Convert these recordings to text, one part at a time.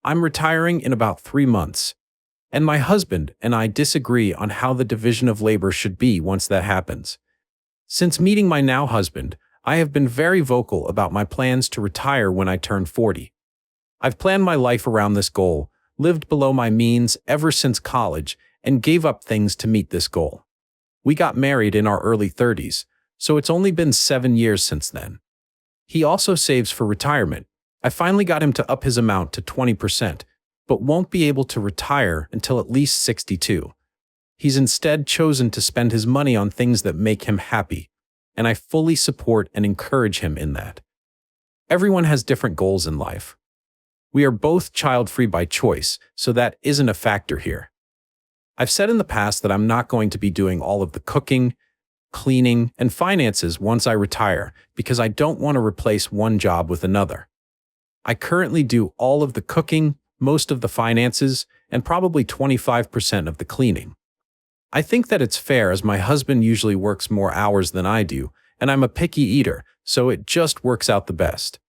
I'm retiring in about 3 months, and my husband and I disagree on how the division of labor should be once that happens. Since meeting my now husband, I have been very vocal about my plans to retire when I turn 40. I've planned my life around this goal, lived below my means ever since college, and gave up things to meet this goal. We got married in our early 30s, so it's only been 7 years since then. He also saves for retirement. I finally got him to up his amount to 20%, but won't be able to retire until at least 62. He's instead chosen to spend his money on things that make him happy, and I fully support and encourage him in that. Everyone has different goals in life. We are both child-free by choice, so that isn't a factor here. I've said in the past that I'm not going to be doing all of the cooking, cleaning, and finances once I retire because I don't want to replace one job with another. I currently do all of the cooking, most of the finances, and probably 25% of the cleaning. I think that it's fair as my husband usually works more hours than I do, and I'm a picky eater, so it just works out the best.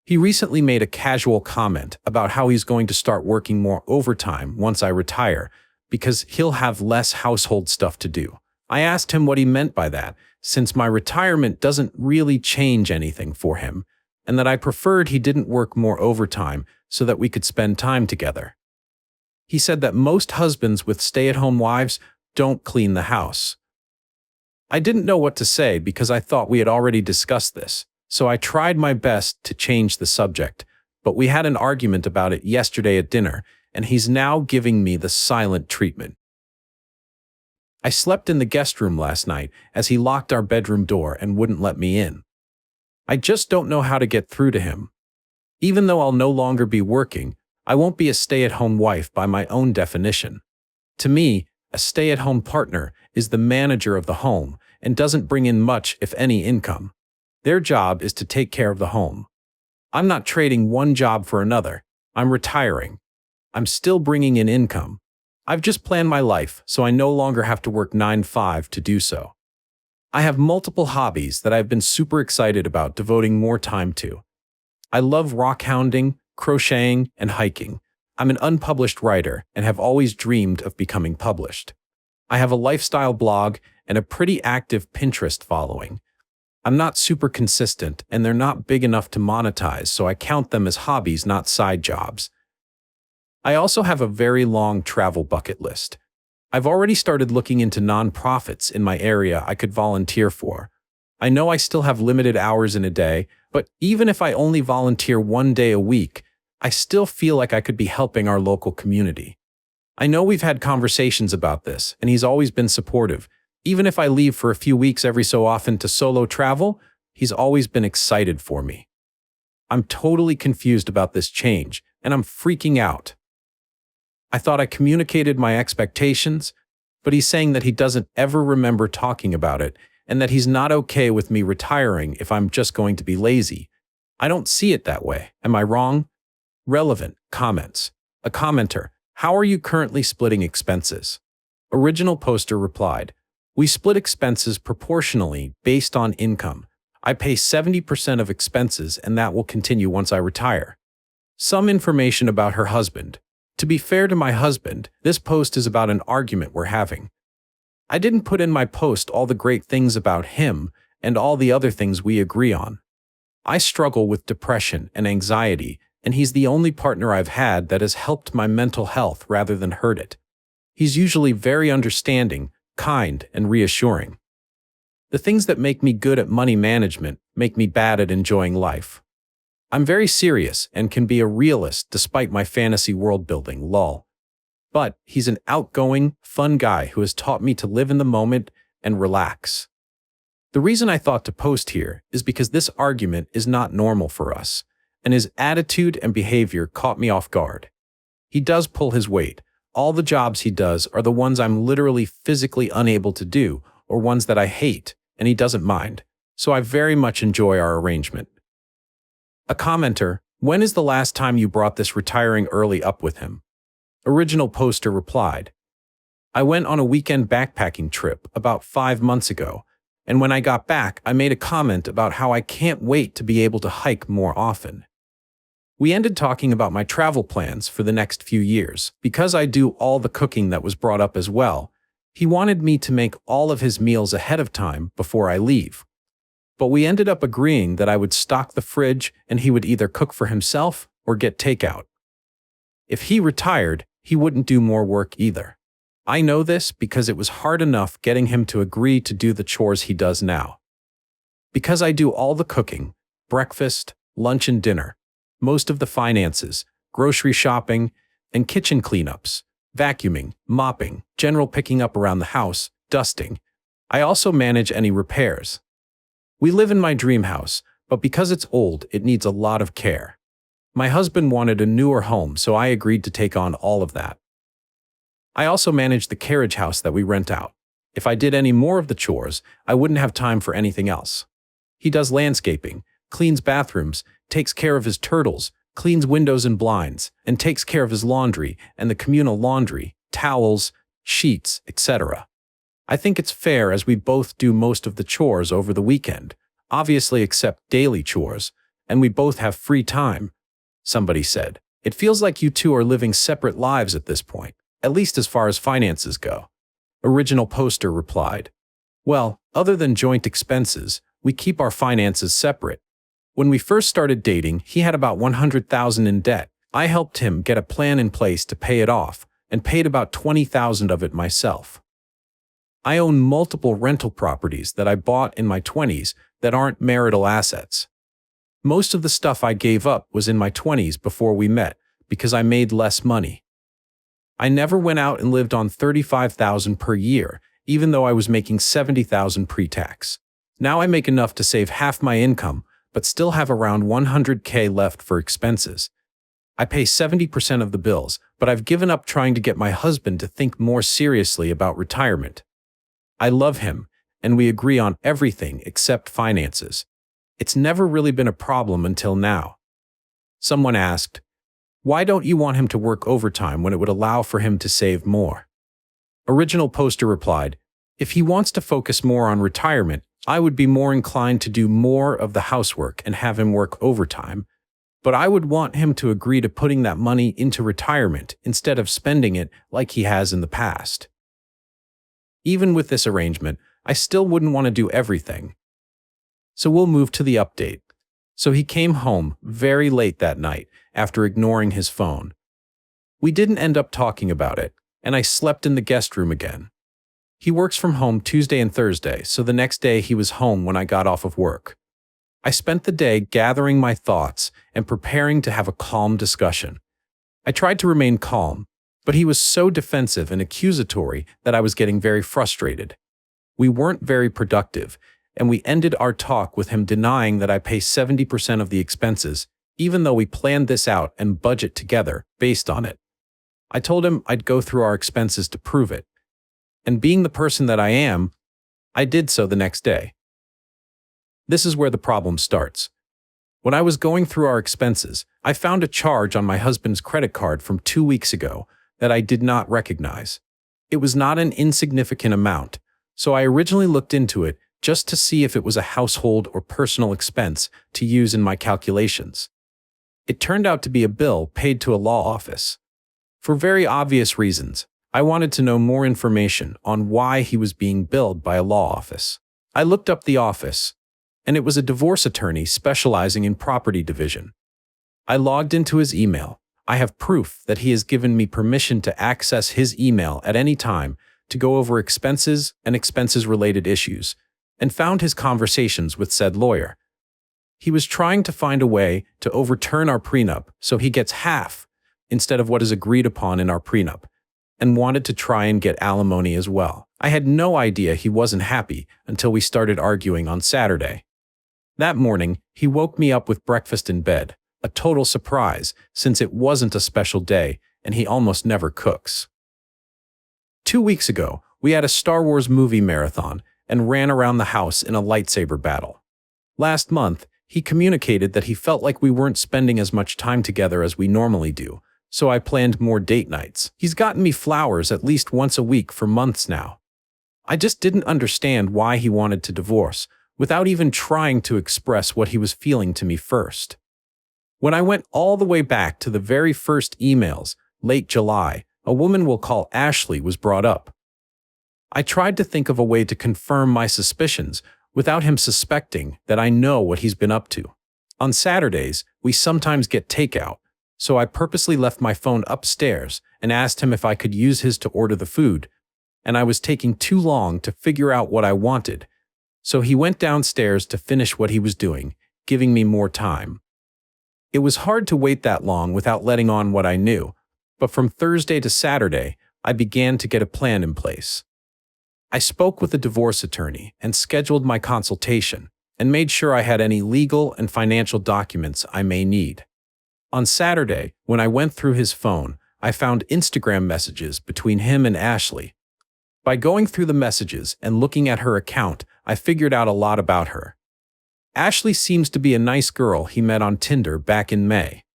He recently made a casual comment about how he's going to start working more overtime once I retire because he'll have less household stuff to do. I asked him what he meant by that, since my retirement doesn't really change anything for him, and that I preferred he didn't work more overtime so that we could spend time together. He said that most husbands with stay-at-home wives don't clean the house. I didn't know what to say because I thought we had already discussed this, so I tried my best to change the subject, but we had an argument about it yesterday at dinner, and he's now giving me the silent treatment. I slept in the guest room last night as he locked our bedroom door and wouldn't let me in. I just don't know how to get through to him. Even though I'll no longer be working, I won't be a stay-at-home wife by my own definition. To me, a stay-at-home partner is the manager of the home and doesn't bring in much, if any, income. Their job is to take care of the home. I'm not trading one job for another. I'm retiring. I'm still bringing in income. I've just planned my life so I no longer have to work 9 to 5 to do so. I have multiple hobbies that I've been super excited about devoting more time to. I love rock hounding, crocheting, and hiking. I'm an unpublished writer and have always dreamed of becoming published. I have a lifestyle blog and a pretty active Pinterest following. I'm not super consistent and they're not big enough to monetize, so I count them as hobbies, not side jobs. I also have a very long travel bucket list. I've already started looking into nonprofits in my area I could volunteer for. I know I still have limited hours in a day, but even if I only volunteer 1 day a week, I still feel like I could be helping our local community. I know we've had conversations about this, and he's always been supportive. Even if I leave for a few weeks every so often to solo travel, he's always been excited for me. I'm totally confused about this change, and I'm freaking out. I thought I communicated my expectations, but he's saying that he doesn't ever remember talking about it, and that he's not okay with me retiring if I'm just going to be lazy. I don't see it that way. Am I wrong? Relevant comments. A commenter: how are you currently splitting expenses? Original poster replied: we split expenses proportionally based on income. I pay 70% of expenses and that will continue once I retire. Some information about her husband. To be fair to my husband, this post is about an argument we're having. I didn't put in my post all the great things about him and all the other things we agree on. I struggle with depression and anxiety, and he's the only partner I've had that has helped my mental health rather than hurt it. He's usually very understanding, kind, and reassuring. The things that make me good at money management make me bad at enjoying life. I'm very serious and can be a realist despite my fantasy world building, lol. But he's an outgoing, fun guy who has taught me to live in the moment and relax. The reason I thought to post here is because this argument is not normal for us, and his attitude and behavior caught me off guard. He does pull his weight. All the jobs he does are the ones I'm literally physically unable to do, or ones that I hate, and he doesn't mind. So I very much enjoy our arrangement. A commenter: when is the last time you brought this retiring early up with him? Original poster replied: I went on a weekend backpacking trip about 5 months ago, and when I got back, I made a comment about how I can't wait to be able to hike more often. We ended talking about my travel plans for the next few years. Because I do all the cooking that was brought up as well, he wanted me to make all of his meals ahead of time before I leave. But we ended up agreeing that I would stock the fridge and he would either cook for himself or get takeout. If he retired, he wouldn't do more work either. I know this because it was hard enough getting him to agree to do the chores he does now. Because I do all the cooking, breakfast, lunch and dinner, most of the finances, grocery shopping, and kitchen cleanups, vacuuming, mopping, general picking up around the house, dusting. I also manage any repairs. We live in my dream house, but because it's old, it needs a lot of care. My husband wanted a newer home, so I agreed to take on all of that. I also manage the carriage house that we rent out. If I did any more of the chores, I wouldn't have time for anything else. He does landscaping, cleans bathrooms, takes care of his turtles, cleans windows and blinds, and takes care of his laundry and the communal laundry, towels, sheets, etc. I think it's fair as we both do most of the chores over the weekend, obviously except daily chores, and we both have free time. Somebody said, "It feels like you two are living separate lives at this point, at least as far as finances go." Original poster replied, "Well, other than joint expenses, we keep our finances separate. When we first started dating, he had about $100,000 in debt. I helped him get a plan in place to pay it off and paid about $20,000 of it myself. I own multiple rental properties that I bought in my 20s that aren't marital assets. Most of the stuff I gave up was in my 20s before we met because I made less money. I never went out and lived on $35,000 per year, even though I was making $70,000 pre-tax. Now I make enough to save half my income, but still have around $100K left for expenses. I pay 70% of the bills, but I've given up trying to get my husband to think more seriously about retirement. I love him, and we agree on everything except finances. It's never really been a problem until now." Someone asked, "Why don't you want him to work overtime when it would allow for him to save more?" Original poster replied, "If he wants to focus more on retirement, I would be more inclined to do more of the housework and have him work overtime, but I would want him to agree to putting that money into retirement instead of spending it like he has in the past. Even with this arrangement, I still wouldn't want to do everything. So we'll move to the update. So he came home very late that night after ignoring his phone. We didn't end up talking about it, and I slept in the guest room again. He works from home Tuesday and Thursday, so the next day he was home when I got off of work. I spent the day gathering my thoughts and preparing to have a calm discussion. I tried to remain calm, but he was so defensive and accusatory that I was getting very frustrated. We weren't very productive, and we ended our talk with him denying that I pay 70% of the expenses, even though we planned this out and budget together based on it. I told him I'd go through our expenses to prove it. And being the person that I am, I did so the next day. This is where the problem starts. When I was going through our expenses, I found a charge on my husband's credit card from 2 weeks ago that I did not recognize. It was not an insignificant amount, so I originally looked into it just to see if it was a household or personal expense to use in my calculations. It turned out to be a bill paid to a law office. For very obvious reasons, I wanted to know more information on why he was being billed by a law office. I looked up the office, and it was a divorce attorney specializing in property division. I logged into his email. I have proof that he has given me permission to access his email at any time to go over expenses and expenses-related issues, and found his conversations with said lawyer. He was trying to find a way to overturn our prenup so he gets half instead of what is agreed upon in our prenup, and wanted to try and get alimony as well. I had no idea he wasn't happy until we started arguing on Saturday. That morning, he woke me up with breakfast in bed, a total surprise since it wasn't a special day and he almost never cooks. 2 weeks ago, we had a Star Wars movie marathon and ran around the house in a lightsaber battle. Last month, he communicated that he felt like we weren't spending as much time together as we normally do, so I planned more date nights. He's gotten me flowers at least once a week for months now. I just didn't understand why he wanted to divorce, without even trying to express what he was feeling to me first. When I went all the way back to the very first emails, late July, a woman we'll call Ashley was brought up. I tried to think of a way to confirm my suspicions without him suspecting that I know what he's been up to. On Saturdays, we sometimes get takeout, so I purposely left my phone upstairs and asked him if I could use his to order the food, and I was taking too long to figure out what I wanted, so he went downstairs to finish what he was doing, giving me more time. It was hard to wait that long without letting on what I knew, but from Thursday to Saturday, I began to get a plan in place. I spoke with a divorce attorney and scheduled my consultation and made sure I had any legal and financial documents I may need. On Saturday, when I went through his phone, I found Instagram messages between him and Ashley. By going through the messages and looking at her account, I figured out a lot about her. Ashley seems to be a nice girl he met on Tinder back in May.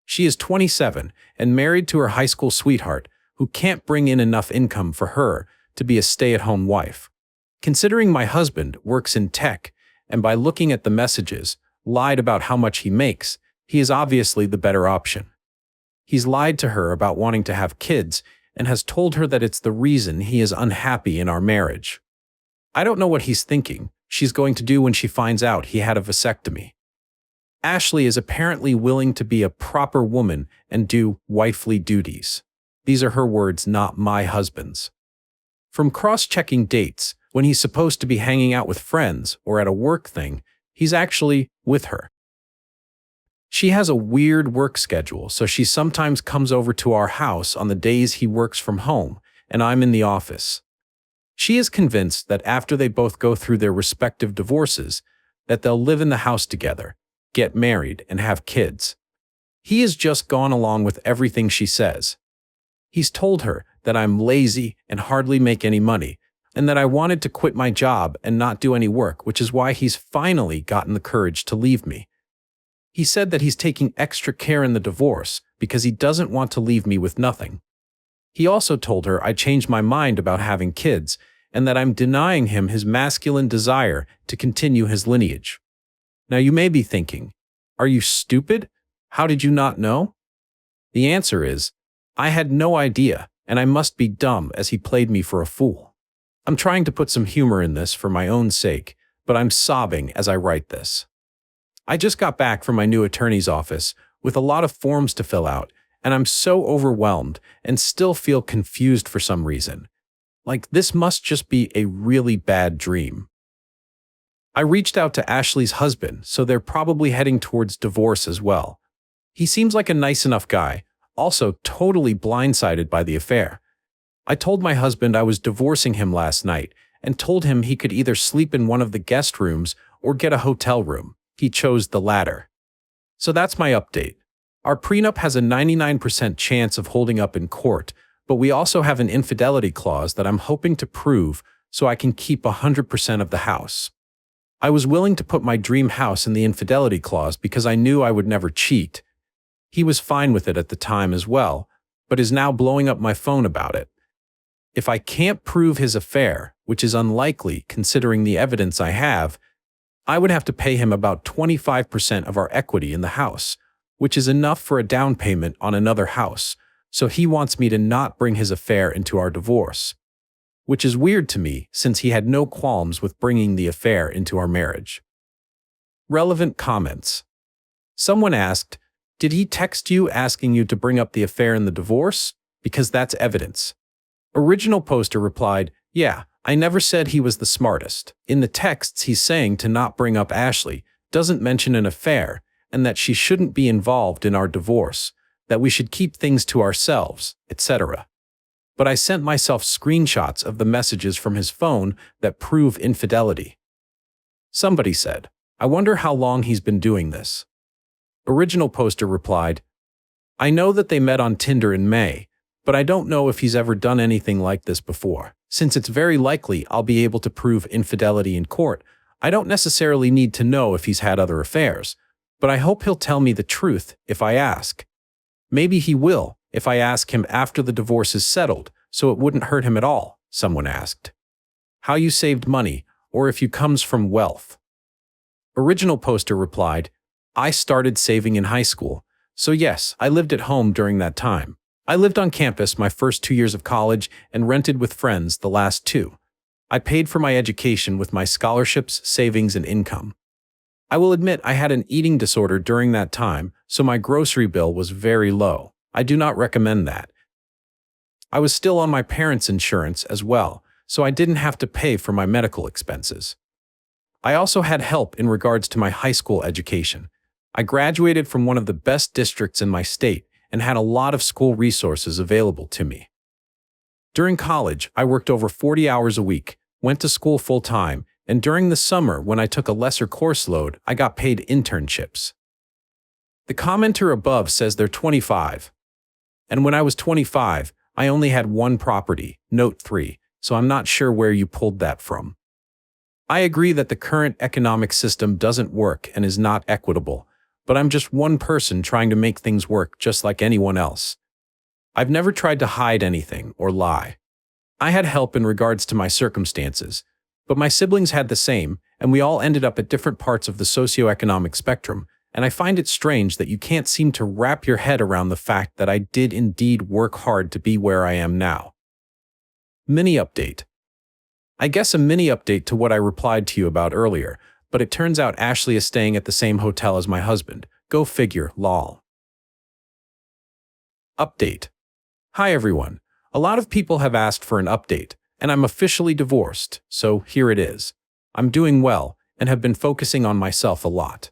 She is 27 and married to her high school sweetheart, who can't bring in enough income for her to be a stay-at-home wife. Considering my husband works in tech, and by looking at the messages, lied about how much he makes, he is obviously the better option. He's lied to her about wanting to have kids and has told her that it's the reason he is unhappy in our marriage. I don't know what he's thinking she's going to do when she finds out he had a vasectomy. Ashley is apparently willing to be a proper woman and do wifely duties. These are her words, not my husband's. From cross-checking dates, when he's supposed to be hanging out with friends or at a work thing, he's actually with her. She has a weird work schedule, so she sometimes comes over to our house on the days he works from home and I'm in the office. She is convinced that after they both go through their respective divorces, that they'll live in the house together, get married, and have kids. He has just gone along with everything she says. He's told her that I'm lazy and hardly make any money, and that I wanted to quit my job and not do any work, which is why he's finally gotten the courage to leave me. He said that he's taking extra care in the divorce because he doesn't want to leave me with nothing. He also told her I changed my mind about having kids and that I'm denying him his masculine desire to continue his lineage. Now you may be thinking, are you stupid? How did you not know? The answer is, I had no idea, and I must be dumb as he played me for a fool. I'm trying to put some humor in this for my own sake, but I'm sobbing as I write this. I just got back from my new attorney's office with a lot of forms to fill out, and I'm so overwhelmed and still feel confused for some reason. Like this must just be a really bad dream. I reached out to Ashley's husband, so they're probably heading towards divorce as well. He seems like a nice enough guy, also totally blindsided by the affair. I told my husband I was divorcing him last night and told him he could either sleep in one of the guest rooms or get a hotel room. He chose the latter. So that's my update. Our prenup has a 99% chance of holding up in court, but we also have an infidelity clause that I'm hoping to prove so I can keep 100% of the house. I was willing to put my dream house in the infidelity clause because I knew I would never cheat. He was fine with it at the time as well, but is now blowing up my phone about it. If I can't prove his affair, which is unlikely considering the evidence I have, I would have to pay him about 25% of our equity in the house, which is enough for a down payment on another house, so he wants me to not bring his affair into our divorce. Which is weird to me since he had no qualms with bringing the affair into our marriage. Relevant comments. Someone asked, did he text you asking you to bring up the affair in the divorce? Because that's evidence. Original poster replied, yeah, I never said he was the smartest. In the texts he's saying to not bring up Ashley, doesn't mention an affair, and that she shouldn't be involved in our divorce, that we should keep things to ourselves, etc. But I sent myself screenshots of the messages from his phone that prove infidelity. Somebody said, I wonder how long he's been doing this. Original poster replied, I know that they met on Tinder in May, but I don't know if he's ever done anything like this before. Since it's very likely I'll be able to prove infidelity in court, I don't necessarily need to know if he's had other affairs, but I hope he'll tell me the truth if I ask. Maybe he will if I ask him after the divorce is settled, so it wouldn't hurt him at all, someone asked. How you saved money, or if you comes from wealth. Original poster replied, I started saving in high school, so yes, I lived at home during that time. I lived on campus my first 2 years of college and rented with friends the last two. I paid for my education with my scholarships, savings, and income. I will admit I had an eating disorder during that time, so my grocery bill was very low. I do not recommend that. I was still on my parents' insurance as well, so I didn't have to pay for my medical expenses. I also had help in regards to my high school education. I graduated from one of the best districts in my state and had a lot of school resources available to me. During college, I worked over 40 hours a week, went to school full-time, and during the summer when I took a lesser course load, I got paid internships. The commenter above says they're 25. And when I was 25, I only had one property, note 3, so I'm not sure where you pulled that from. I agree that the current economic system doesn't work and is not equitable, but I'm just one person trying to make things work just like anyone else. I've never tried to hide anything or lie. I had help in regards to my circumstances, but my siblings had the same, and we all ended up at different parts of the socioeconomic spectrum, and I find it strange that you can't seem to wrap your head around the fact that I did indeed work hard to be where I am now. Mini update. I guess a mini update to what I replied to you about earlier, but it turns out Ashley is staying at the same hotel as my husband. Go figure, lol. Update. Hi everyone. A lot of people have asked for an update, and I'm officially divorced, so here it is. I'm doing well, and have been focusing on myself a lot.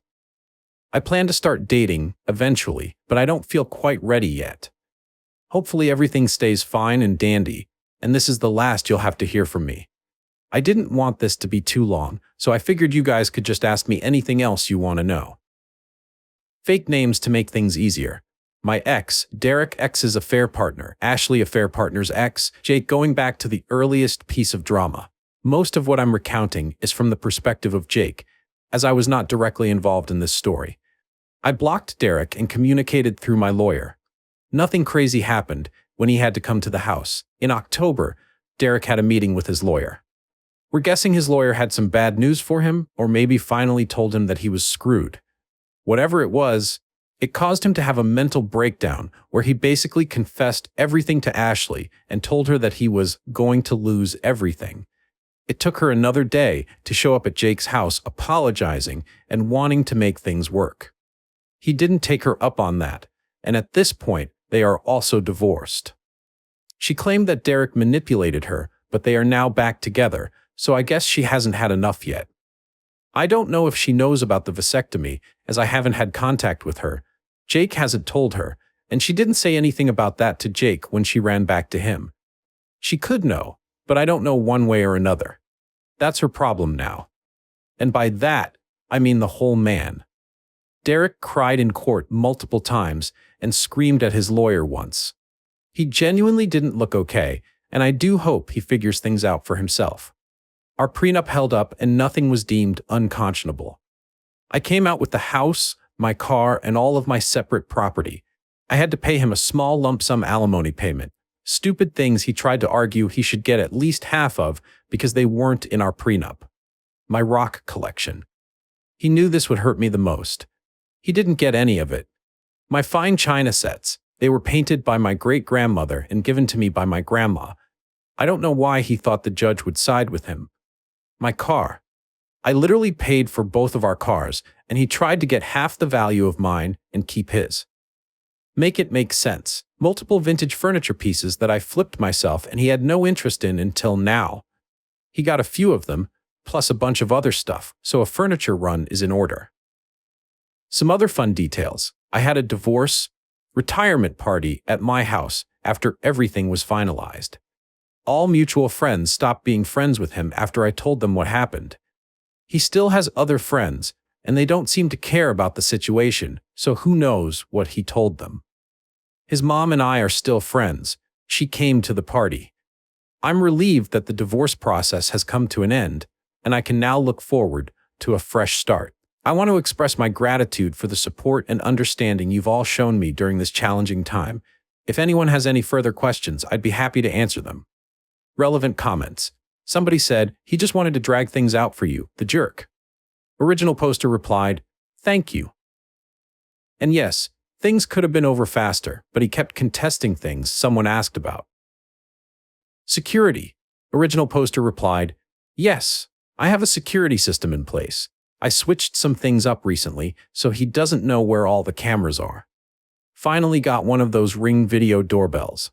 I plan to start dating, eventually, but I don't feel quite ready yet. Hopefully everything stays fine and dandy, and this is the last you'll have to hear from me. I didn't want this to be too long, so I figured you guys could just ask me anything else you want to know. Fake names to make things easier. My ex, Derek X's affair partner, Ashley affair partner's ex, Jake, going back to the earliest piece of drama. Most of what I'm recounting is from the perspective of Jake, as I was not directly involved in this story. I blocked Derek and communicated through my lawyer. Nothing crazy happened when he had to come to the house. In October, Derek had a meeting with his lawyer. We're guessing his lawyer had some bad news for him, or maybe finally told him that he was screwed. Whatever it was, it caused him to have a mental breakdown where he basically confessed everything to Ashley and told her that he was going to lose everything. It took her another day to show up at Jake's house apologizing and wanting to make things work. He didn't take her up on that, and at this point, they are also divorced. She claimed that Derek manipulated her, but they are now back together, so I guess she hasn't had enough yet. I don't know if she knows about the vasectomy, as I haven't had contact with her. Jake hasn't told her, and she didn't say anything about that to Jake when she ran back to him. She could know, but I don't know one way or another. That's her problem now. And by that, I mean the whole man. Derek cried in court multiple times and screamed at his lawyer once. He genuinely didn't look okay, and I do hope he figures things out for himself. Our prenup held up and nothing was deemed unconscionable. I came out with the house, my car, and all of my separate property. I had to pay him a small lump sum alimony payment. Stupid things he tried to argue he should get at least half of because they weren't in our prenup. My rock collection. He knew this would hurt me the most. He didn't get any of it. My fine china sets, they were painted by my great-grandmother and given to me by my grandma. I don't know why he thought the judge would side with him. My car. I literally paid for both of our cars, and he tried to get half the value of mine and keep his. Make it make sense. Multiple vintage furniture pieces that I flipped myself and he had no interest in until now. He got a few of them, plus a bunch of other stuff, so a furniture run is in order. Some other fun details. I had a divorce, retirement party at my house after everything was finalized. All mutual friends stopped being friends with him after I told them what happened. He still has other friends, and they don't seem to care about the situation, so who knows what he told them. His mom and I are still friends. She came to the party. I'm relieved that the divorce process has come to an end, and I can now look forward to a fresh start. I want to express my gratitude for the support and understanding you've all shown me during this challenging time. If anyone has any further questions, I'd be happy to answer them. Relevant comments. Somebody said, he just wanted to drag things out for you, the jerk. Original poster replied, thank you. And yes, things could have been over faster, but he kept contesting things someone asked about. Security. Original poster replied, "Yes, I have a security system in place. I switched some things up recently, so he doesn't know where all the cameras are. Finally got one of those Ring video doorbells.